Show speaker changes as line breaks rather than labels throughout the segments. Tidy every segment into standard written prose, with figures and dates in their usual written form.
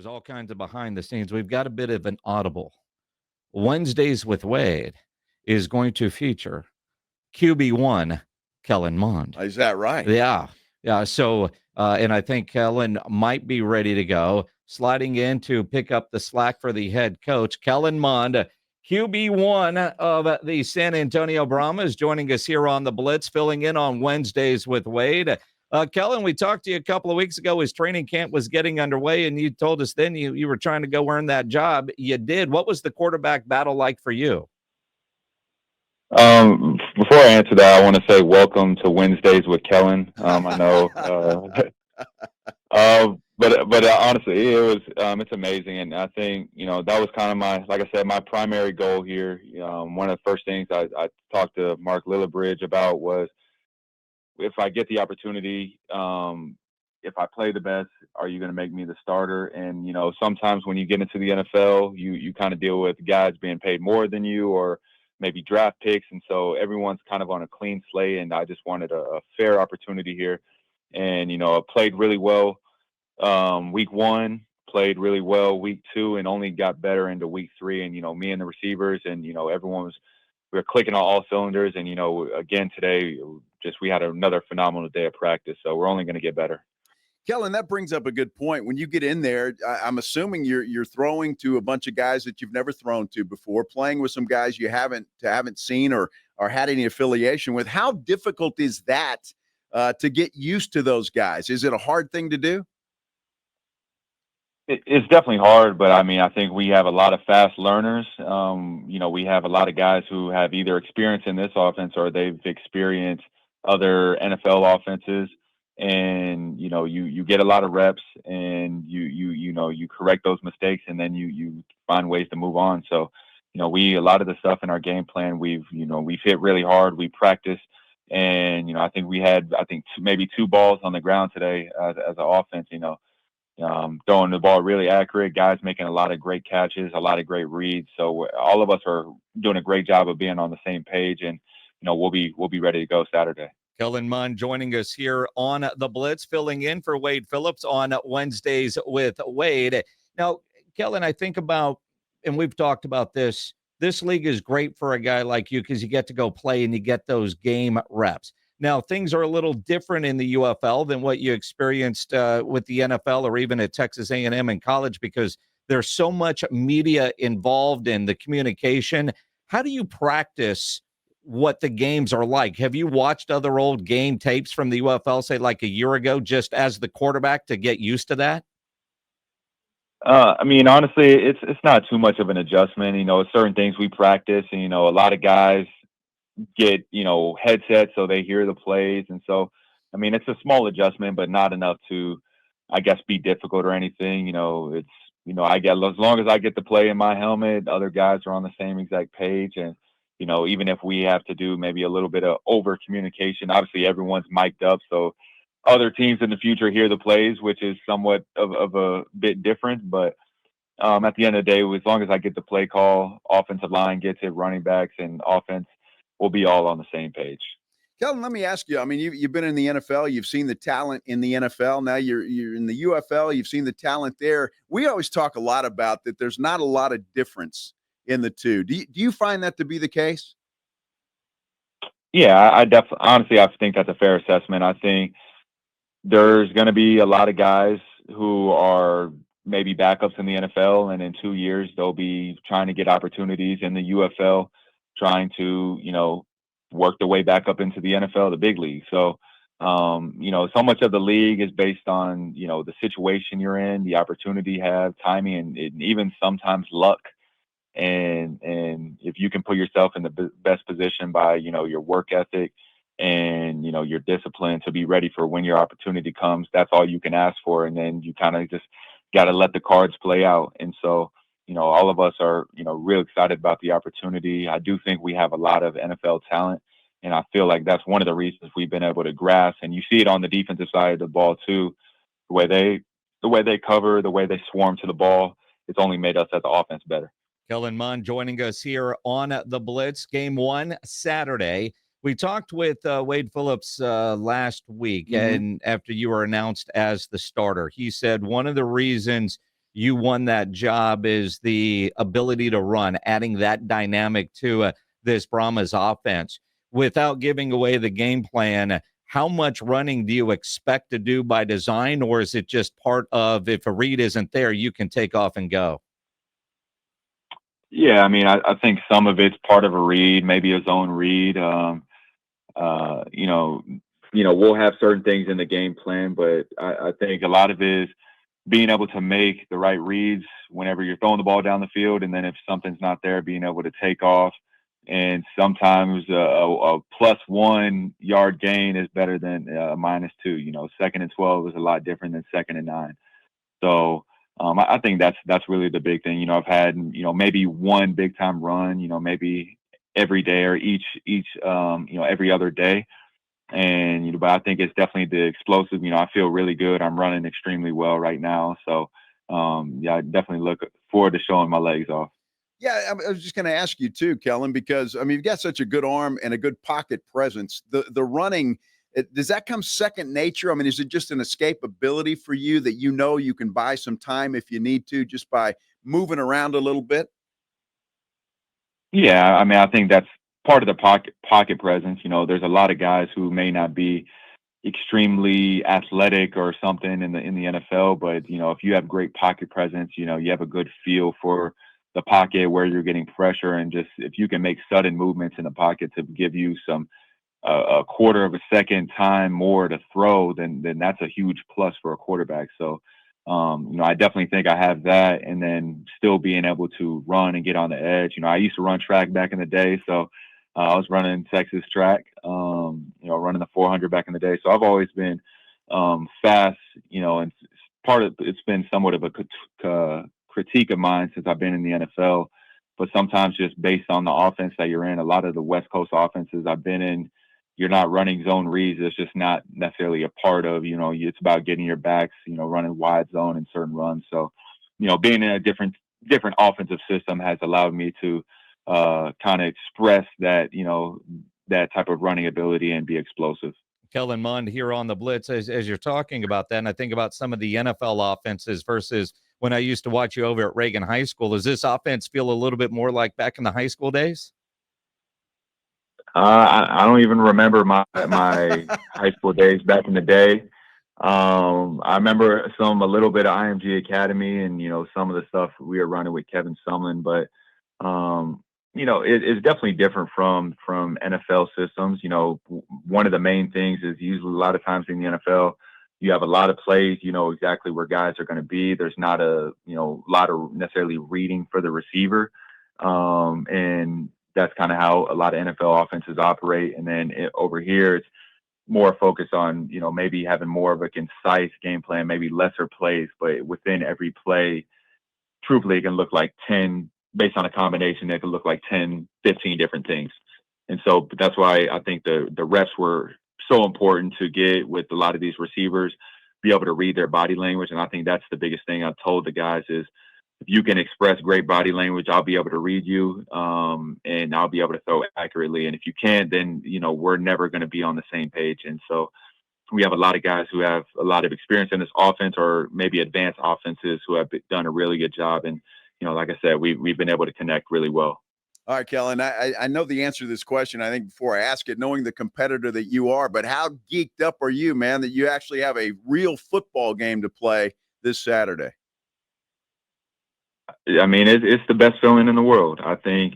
There's all kinds of behind the scenes. We've got a bit of an audible. Wednesdays with Wade is going to feature QB1 Kellen Mond.
Is that right?
Yeah. Yeah. So, and I think Kellen might be ready to go. Sliding in to pick up the slack for the head coach, Kellen Mond, QB1 of the San Antonio Brahmas, joining us here on the Blitz, filling in on Wednesdays with Wade. Kellen, we talked to you a couple of weeks ago as training camp was getting underway, and you told us then you were trying to go earn that job. You did. What was the quarterback battle like for you?
Before I answer that, I want to say welcome to Wednesdays with Kellen. I know, but honestly, it's amazing, and I think that was kind of like I said, my primary goal here. One of the first things I talked to Mark Lillibridge about was if I get the opportunity, if I play the best, are you going to make me the starter? And sometimes when you get into the NFL, you kind of deal with guys being paid more than you, or maybe draft picks. And so everyone's kind of on a clean slate, and I just wanted a fair opportunity here. And, I played really well week 1, played really well week 2, and only got better into week 3. And, me and the receivers and, we were clicking on all cylinders. And, again, today, we had another phenomenal day of practice. So we're only going to get better.
Kellen, that brings up a good point. When you get in there, I'm assuming you're throwing to a bunch of guys that you've never thrown to before, playing with some guys you haven't seen or had any affiliation with. How difficult is that to get used to those guys? Is it a hard thing to do?
It's definitely hard, but I think we have a lot of fast learners. We have a lot of guys who have either experience in this offense or they've experienced other NFL offenses. And you get a lot of reps, and you correct those mistakes, and then you find ways to move on. So a lot of the stuff in our game plan we've hit really hard. We practiced, and I think we had maybe 2 balls on the ground today as an offense. Throwing the ball really accurate, guys making a lot of great catches, a lot of great reads. So all of us are doing a great job of being on the same page, and we'll be ready to go Saturday.
Kellen Mond joining us here on the Blitz, filling in for Wade Phillips on Wednesdays with Wade. Now, Kellen, I think about, and we've talked about this league is great for a guy like you because you get to go play and you get those game reps. Now, things are a little different in the UFL than what you experienced with the NFL or even at Texas A&M in college because there's so much media involved in the communication. How do you practice what the games are like? Have you watched other old game tapes from the UFL, say like a year ago, just as the quarterback to get used to that?
Honestly, it's not too much of an adjustment. Certain things we practice, and a lot of guys get headsets so they hear the plays, and so it's a small adjustment, but not enough to, I guess, be difficult or anything. I get, as long as I get to play in my helmet, other guys are on the same exact page, and even if we have to do maybe a little bit of over communication, obviously everyone's mic'd up. So other teams in the future hear the plays, which is somewhat of a bit different. But at the end of the day, as long as I get the play call, offensive line gets it, running backs and offense, we'll be all on the same page.
Kellen, let me ask you, you've been in the NFL, you've seen the talent in the NFL. Now you're in the UFL, you've seen the talent there. We always talk a lot about that there's not a lot of difference in the two. Do you find that to be the case?
Yeah, honestly, I think that's a fair assessment. I think there's going to be a lot of guys who are maybe backups in the NFL, and in 2 years, they'll be trying to get opportunities in the UFL, trying to, work their way back up into the NFL, the big league. So, so much of the league is based on, the situation you're in, the opportunity you have, timing, and even sometimes luck. And if you can put yourself in the best position by your work ethic and your discipline to be ready for when your opportunity comes, that's all you can ask for. And then you kind of just got to let the cards play out. And so all of us are real excited about the opportunity. I do think we have a lot of NFL talent, and I feel like that's one of the reasons we've been able to grasp. And you see it on the defensive side of the ball too, the way they cover, the way they swarm to the ball. It's only made us as the offense better.
Kellen Mond joining us here on the Blitz. Game 1 Saturday. We talked with Wade Phillips last week, and after you were announced as the starter, he said one of the reasons you won that job is the ability to run, adding that dynamic to this Brahmas offense. Without giving away the game plan, how much running do you expect to do by design, or is it just part of if a read isn't there, you can take off and go?
Yeah, I mean, I think some of it's part of a read, maybe a zone read. Uh, you know, we'll have certain things in the game plan, but I think a lot of it is being able to make the right reads whenever you're throwing the ball down the field, and then if something's not there, being able to take off. And sometimes a +1 yard gain is better than a -2. 2nd and 12 is a lot different than 2nd and 9. So I think that's really the big thing. I've had maybe one big time run, maybe every day or each every other day. And but I think it's definitely the explosive. I feel really good. I'm running extremely well right now. So yeah, I definitely look forward to showing my legs off.
Yeah, I was just going to ask you too, Kellen, because I mean you've got such a good arm and a good pocket presence. The running, does that come second nature? I mean, is it just an escapability for you that you can buy some time if you need to just by moving around a little bit?
Yeah, I mean, I think that's part of the pocket presence. There's a lot of guys who may not be extremely athletic or something in the NFL, but if you have great pocket presence, you have a good feel for the pocket where you're getting pressure, and just if you can make sudden movements in the pocket to give you some a quarter of a second time more to throw, then that's a huge plus for a quarterback. So I definitely think I have that, and then still being able to run and get on the edge. I used to run track back in the day, so I was running Texas track, running the 400 back in the day. So I've always been fast, and part of it's been somewhat of a critique of mine since I've been in the NFL. But sometimes just based on the offense that you're in, a lot of the West Coast offenses I've been in, you're not running zone reads. It's just not necessarily a part of, it's about getting your backs, running wide zone in certain runs. So, being in a different offensive system has allowed me to kind of express that, that type of running ability and be explosive.
Kellen Mond here on the Blitz as you're talking about that. And I think about some of the NFL offenses versus when I used to watch you over at Regan High School. Does this offense feel a little bit more like back in the high school days?
I don't even remember my high school days back in the day. I remember a little bit of IMG Academy and some of the stuff we were running with Kevin Sumlin, but it's definitely different from NFL systems. One of the main things is usually a lot of times in the NFL, you have a lot of plays. You know exactly where guys are going to be. There's not a lot of necessarily reading for the receiver, and that's kind of how a lot of NFL offenses operate. And then over here, it's more focused on, maybe having more of a concise game plan, maybe lesser plays, but within every play, truthfully, it can look like 10, based on a combination, it can look like 10, 15 different things. And so that's why I think the reps were so important to get with a lot of these receivers, be able to read their body language. And I think that's the biggest thing I've told the guys is, if you can express great body language, I'll be able to read you, and I'll be able to throw accurately. And if you can't, then, we're never going to be on the same page. And so we have a lot of guys who have a lot of experience in this offense or maybe advanced offenses who have done a really good job. And, like I said, we've been able to connect really well.
All right, Kellen, I know the answer to this question, I think, before I ask it, knowing the competitor that you are, but how geeked up are you, man, that you actually have a real football game to play this Saturday?
I mean, it's the best feeling in the world. I think,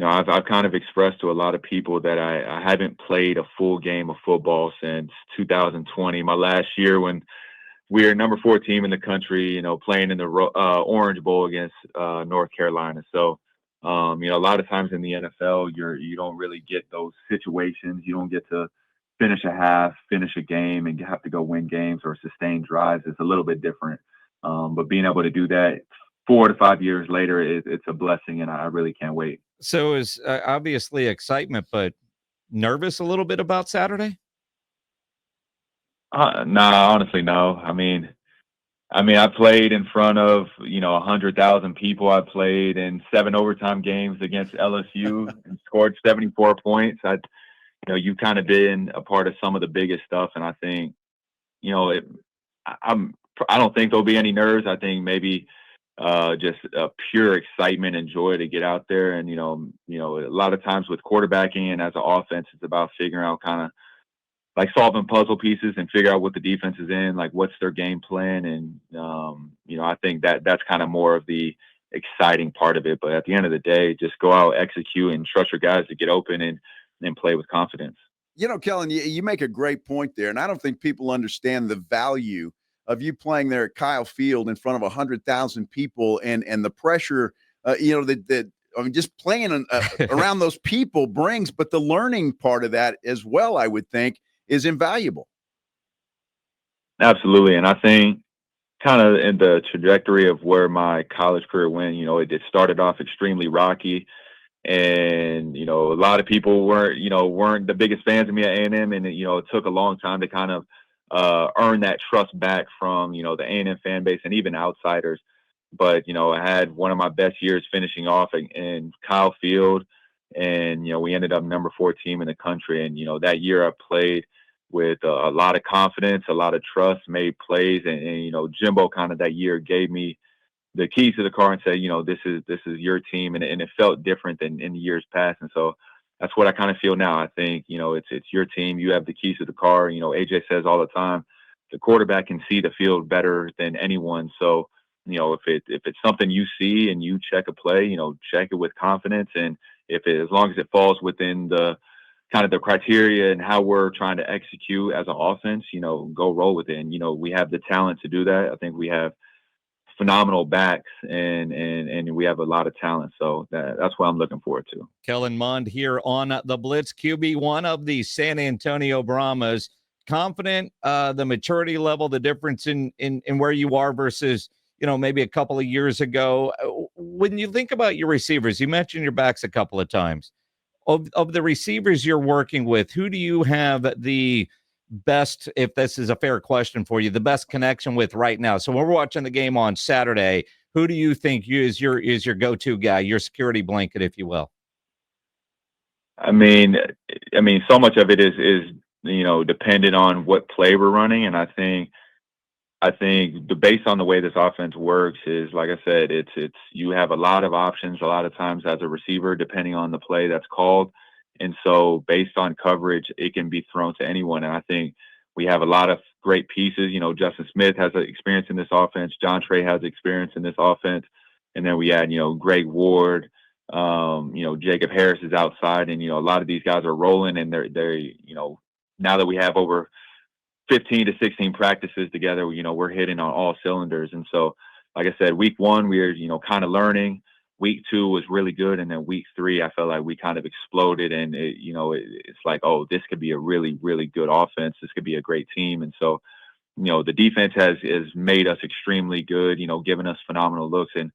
I've kind of expressed to a lot of people that I haven't played a full game of football since 2020, my last year when we were number 4 team in the country, playing in the Orange Bowl against North Carolina. So, a lot of times in the NFL, you don't really get those situations. You don't get to finish a half, finish a game, and you have to go win games or sustain drives. It's a little bit different. But being able to do that 4 to 5 years later, it's a blessing, and I really can't wait.
So is obviously excitement, but nervous a little bit about Saturday?
Nah, honestly, no. I played in front of 100,000 people. I played in 7 overtime games against LSU and scored 74 points. You've kind of been a part of some of the biggest stuff, and I think, I don't think there'll be any nerves. I think maybe just pure excitement and joy to get out there. And, a lot of times with quarterbacking and as an offense, it's about figuring out kind of like solving puzzle pieces and figure out what the defense is in, like what's their game plan. And, I think that's kind of more of the exciting part of it. But at the end of the day, just go out, execute, and trust your guys to get open and play with confidence.
Kellen, you make a great point there. And I don't think people understand the value of you playing there at Kyle Field in front of 100,000 people and the pressure, just playing around those people brings, but the learning part of that as well, I would think, is invaluable.
Absolutely. And I think kind of in the trajectory of where my college career went, it started off extremely rocky. And, a lot of people weren't the biggest fans of me at A&M. And, it took a long time to kind of earn that trust back from, the A&M fan base and even outsiders. But, I had one of my best years finishing off in Kyle Field. And, we ended up number 4 team in the country. And, that year I played with a lot of confidence, a lot of trust, made plays. And Jimbo kind of that year gave me the keys to the car and said, this is your team. And it felt different than in years past. And so that's what I kind of feel now. I think, it's your team. You have the keys to the car. AJ says all the time, the quarterback can see the field better than anyone. So, if it's something you see and you check a play, check it with confidence. And as long as it falls within the kind of the criteria and how we're trying to execute as an offense, go roll with it. And, we have the talent to do that. I think we have phenomenal backs and we have a lot of talent. So that's what I'm looking forward to.
Kellen Mond here on the Blitz, QB1 of the San Antonio Brahmas. Confident, the maturity level, the difference in where you are versus, maybe a couple of years ago. When you think about your receivers, you mentioned your backs a couple of times. Of the receivers you're working with, who do you have the best, if this is a fair question for you, the best connection with right now? So when we're watching the game on Saturday, who do you think is your go-to guy, your security blanket, if you will?
I mean, so much of it is dependent on what play we're running. And I think based on the way this offense works is, like I said, it's you have a lot of options a lot of times as a receiver, depending on the play that's called. And so based on coverage, it can be thrown to anyone. And I think we have a lot of great pieces. Justin Smith has experience in this offense. John Trey has experience in this offense. And then we add, Greg Ward, Jacob Harris is outside. And, a lot of these guys are rolling and they're now that we have over 15 to 16 practices together, we're hitting on all cylinders. And so, like I said, week 1, we were, kind of learning. Week 2 was really good. And then week 3, I felt like we kind of exploded and it's like, oh, this could be a really, really good offense. This could be a great team. And so, the defense has made us extremely good, giving us phenomenal looks. And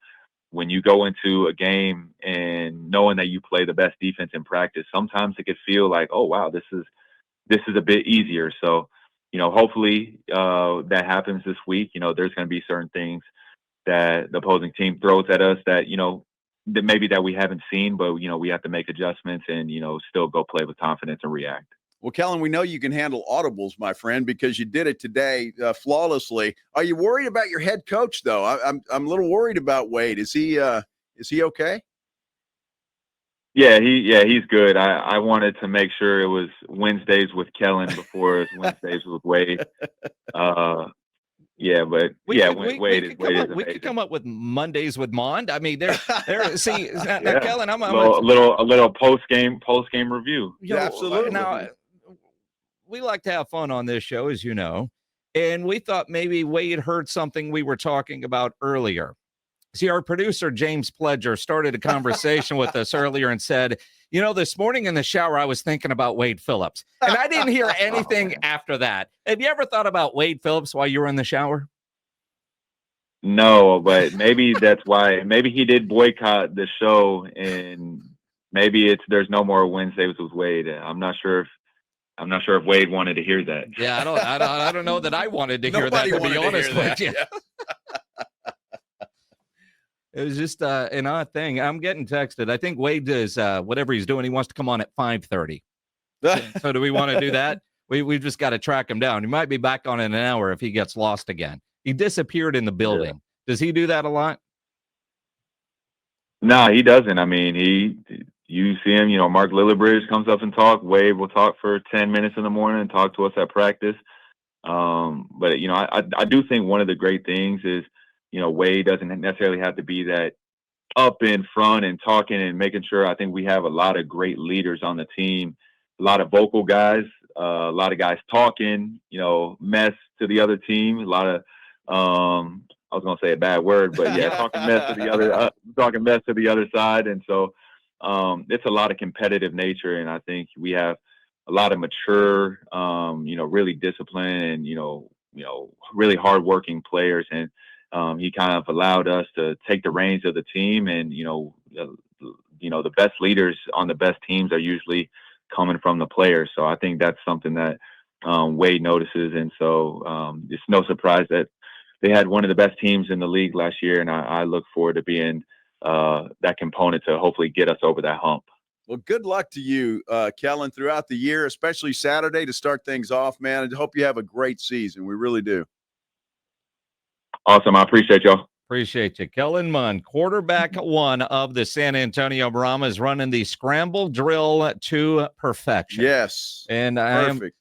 when you go into a game and knowing that you play the best defense in practice, sometimes it could feel like, oh, wow, this is a bit easier. So, hopefully that happens this week. There's going to be certain things that the opposing team throws at us that, that maybe that we haven't seen, but, we have to make adjustments and, still go play with confidence and react.
Well, Kellen, we know you can handle audibles, my friend, because you did it today flawlessly. Are you worried about your head coach, though? I'm a little worried about Wade. Is he okay?
Yeah, he's good. I wanted to make sure it was Wednesdays with Kellen before it was Wednesdays with Wade. Wade is amazing.
We could come up with Mondays with Mond. I mean, there. See, now, Kellen, I'm
a little post game review.
Yeah, absolutely.
Now, we like to have fun on this show, as you know, and we thought maybe Wade heard something we were talking about earlier. See, our producer, James Pledger, started a conversation with us earlier and said, this morning in the shower, I was thinking about Wade Phillips. And I didn't hear anything after that. Have you ever thought about Wade Phillips while you were in the shower?
No, but maybe that's why. Maybe he did boycott the show, and maybe there's no more Wednesdays with Wade. I'm not sure if Wade wanted to hear that.
Yeah, I don't know that I wanted to hear that, to be honest with you. It was just an odd thing. I'm getting texted. I think Wade is whatever he's doing. He wants to come on at 5:30. So do we want to do that? We've just got to track him down. He might be back on in an hour if he gets lost again. He disappeared in the building. Yeah. Does he do that a lot?
No, he doesn't. I mean, you see him, Mark Lillibridge comes up and talk. Wade will talk for 10 minutes in the morning and talk to us at practice. But I do think one of the great things is, Wade doesn't necessarily have to be that up in front and talking and making sure. I think we have a lot of great leaders on the team, a lot of vocal guys, a lot of guys talking, mess to the other team, a lot of, I was going to say a bad word, but yeah, talking mess to the other side. And so, it's a lot of competitive nature. And I think we have a lot of mature, really disciplined and, really hardworking players. And, he kind of allowed us to take the reins of the team, and the best leaders on the best teams are usually coming from the players. So I think that's something that Wade notices, and so it's no surprise that they had one of the best teams in the league last year, and I look forward to being that component to hopefully get us over that hump.
Well, good luck to you, Kellen, throughout the year, especially Saturday to start things off, man. I hope you have a great season. We really do.
Awesome. I appreciate y'all.
Appreciate you. Kellen Mond, quarterback one of the San Antonio Brahmas, running the scramble drill to perfection.
Yes.
And I am
perfect.